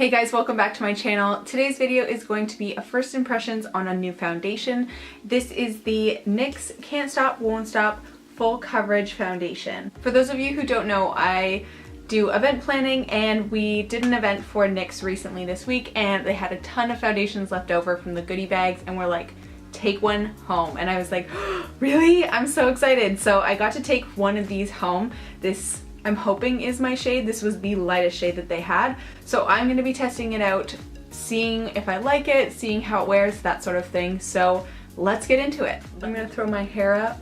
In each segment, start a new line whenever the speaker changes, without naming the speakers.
Hey guys, welcome back to my channel. Today's video is going to be a first impressions on a new foundation. This is the NYX Can't Stop, Won't Stop Full Coverage Foundation. For those of you who don't know, I do event planning and we did an event for NYX recently this week and they had a ton of foundations left over from the goodie bags and we're like, take one home. And I was like, oh, really? I'm so excited. So I got to take one of these home. This I'm hoping is my shade. This was the lightest shade that they had. So I'm going to be testing it out, seeing if I like it, seeing how it wears, that sort of thing. So let's get into it. I'm going to throw my hair up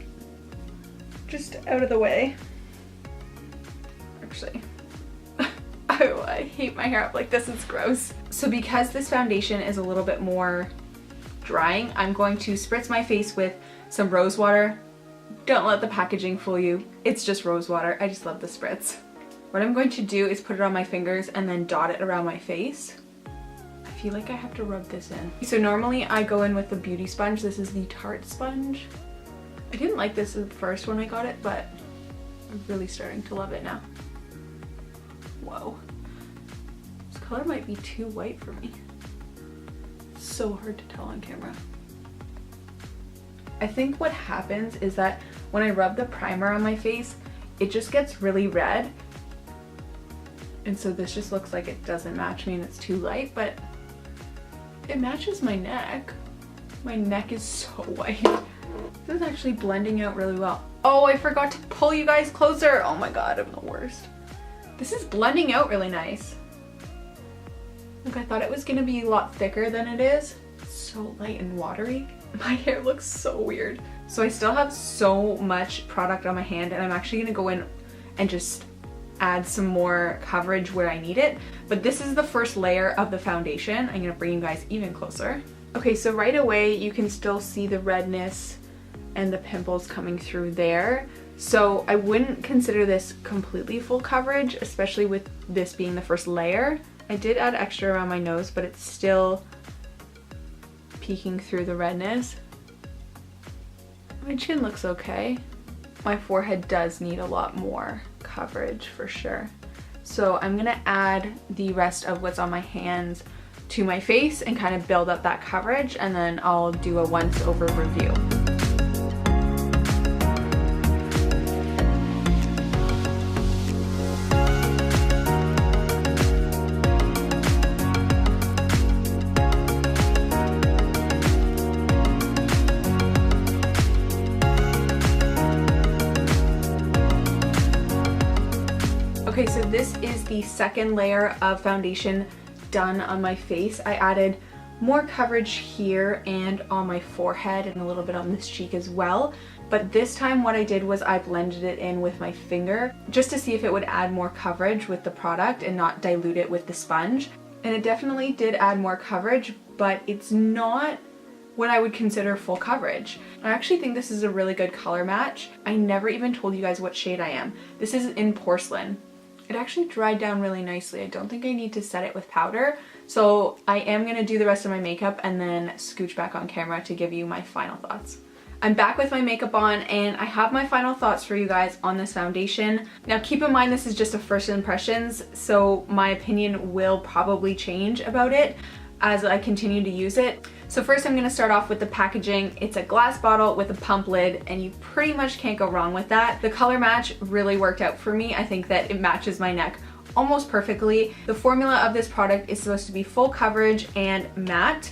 just out of the way. Actually, I hate my hair up like this, it's gross. So because this foundation is a little bit more drying, I'm going to spritz my face with some rose water. Don't let the packaging fool you. It's just rose water. I just love the spritz. What I'm going to do is put it on my fingers and then dot it around my face. I feel like I have to rub this in. So normally I go in with the beauty sponge. This is the Tarte sponge. I didn't like this at first when I got it, but I'm really starting to love it now. Whoa. This color might be too white for me. It's so hard to tell on camera. I think what happens is that when I rub the primer on my face, it just gets really red. And so this just looks like it doesn't match me and it's too light, but it matches my neck. My neck is so white. This is actually blending out really well. Oh, I forgot to pull you guys closer. Oh my God, I'm the worst. This is blending out really nice. Look, I thought it was gonna be a lot thicker than it is. It's so light and watery. My hair looks so weird. So I still have so much product on my hand and I'm actually gonna go in and just add some more coverage where I need it. But this is the first layer of the foundation. I'm gonna bring you guys even closer. Okay, so right away you can still see the redness and the pimples coming through there. So I wouldn't consider this completely full coverage, especially with this being the first layer. I did add extra around my nose, but it's still peeking through the redness. My chin looks okay. My forehead does need a lot more coverage for sure. So I'm gonna add the rest of what's on my hands to my face and kind of build up that coverage, and then I'll do a once over review. Okay, so this is the second layer of foundation done on my face. I added more coverage here and on my forehead and a little bit on this cheek as well. But this time what I did was I blended it in with my finger just to see if it would add more coverage with the product and not dilute it with the sponge. And it definitely did add more coverage, but it's not what I would consider full coverage. I actually think this is a really good color match. I never even told you guys what shade I am. This is in Porcelain. It actually dried down really nicely. I don't think I need to set it with powder. So I am gonna do the rest of my makeup and then scooch back on camera to give you my final thoughts. I'm back with my makeup on and I have my final thoughts for you guys on this foundation. Now keep in mind this is just a first impressions, so my opinion will probably change about it as I continue to use it. So first I'm gonna start off with the packaging. It's a glass bottle with a pump lid and you pretty much can't go wrong with that. The color match really worked out for me. I think that it matches my neck almost perfectly. The formula of this product is supposed to be full coverage and matte.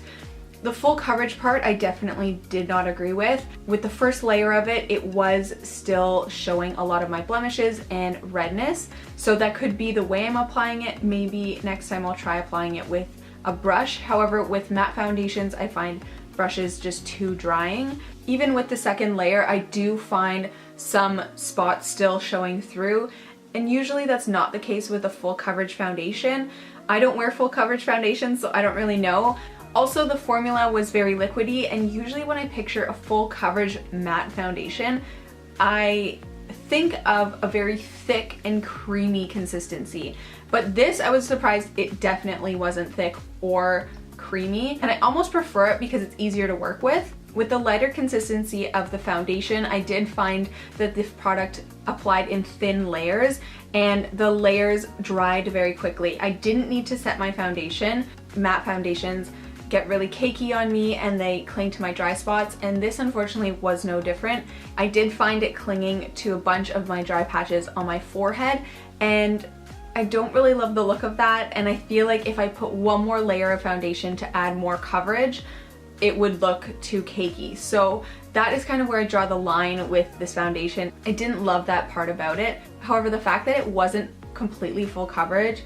The full coverage part I definitely did not agree with. With the first layer of it, it was still showing a lot of my blemishes and redness. So that could be the way I'm applying it. Maybe next time I'll try applying it with a brush. However, with matte foundations, I find brushes just too drying. Even with the second layer, I do find some spots still showing through, and usually that's not the case with a full coverage foundation. I don't wear full coverage foundations, so I don't really know. Also, the formula was very liquidy, and usually when I picture a full coverage matte foundation, I think of a very thick and creamy consistency. But this, I was surprised it definitely wasn't thick or creamy, and I almost prefer it because it's easier to work with. With the lighter consistency of the foundation, I did find that this product applied in thin layers and the layers dried very quickly. I didn't need to set my foundation. Matte foundations get really cakey on me and they cling to my dry spots, and this unfortunately was no different. I did find it clinging to a bunch of my dry patches on my forehead, and I don't really love the look of that, and I feel like if I put one more layer of foundation to add more coverage, it would look too cakey. So that is kind of where I draw the line with this foundation. I didn't love that part about it. However, the fact that it wasn't completely full coverage,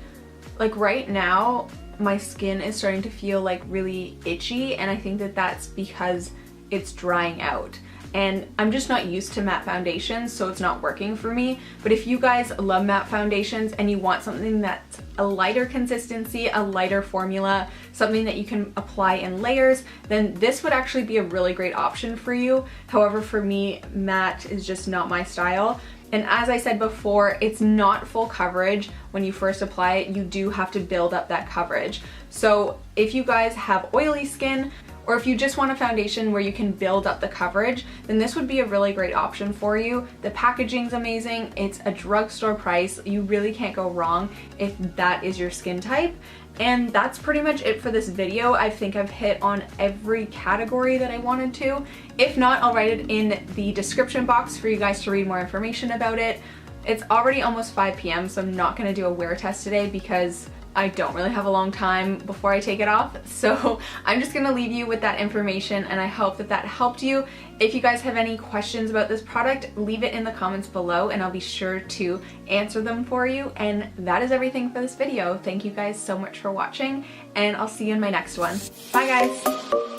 like right now, my skin is starting to feel like really itchy, and I think that that's because it's drying out. And I'm just not used to matte foundations, so it's not working for me. But if you guys love matte foundations and you want something that's a lighter consistency, a lighter formula, something that you can apply in layers, then this would actually be a really great option for you. However, for me, matte is just not my style. And as I said before, it's not full coverage when you first apply it. You do have to build up that coverage. So if you guys have oily skin, or if you just want a foundation where you can build up the coverage, then this would be a really great option for you. The packaging's amazing. It's a drugstore price. You really can't go wrong if that is your skin type. And that's pretty much it for this video. I think I've hit on every category that I wanted to. If not, I'll write it in the description box for you guys to read more information about it. It's already almost 5 p.m. so I'm not gonna do a wear test today because I don't really have a long time before I take it off. So I'm just gonna leave you with that information, and I hope that that helped you. If you guys have any questions about this product, leave it in the comments below and I'll be sure to answer them for you. And that is everything for this video. Thank you guys so much for watching, and I'll see you in my next one. Bye guys!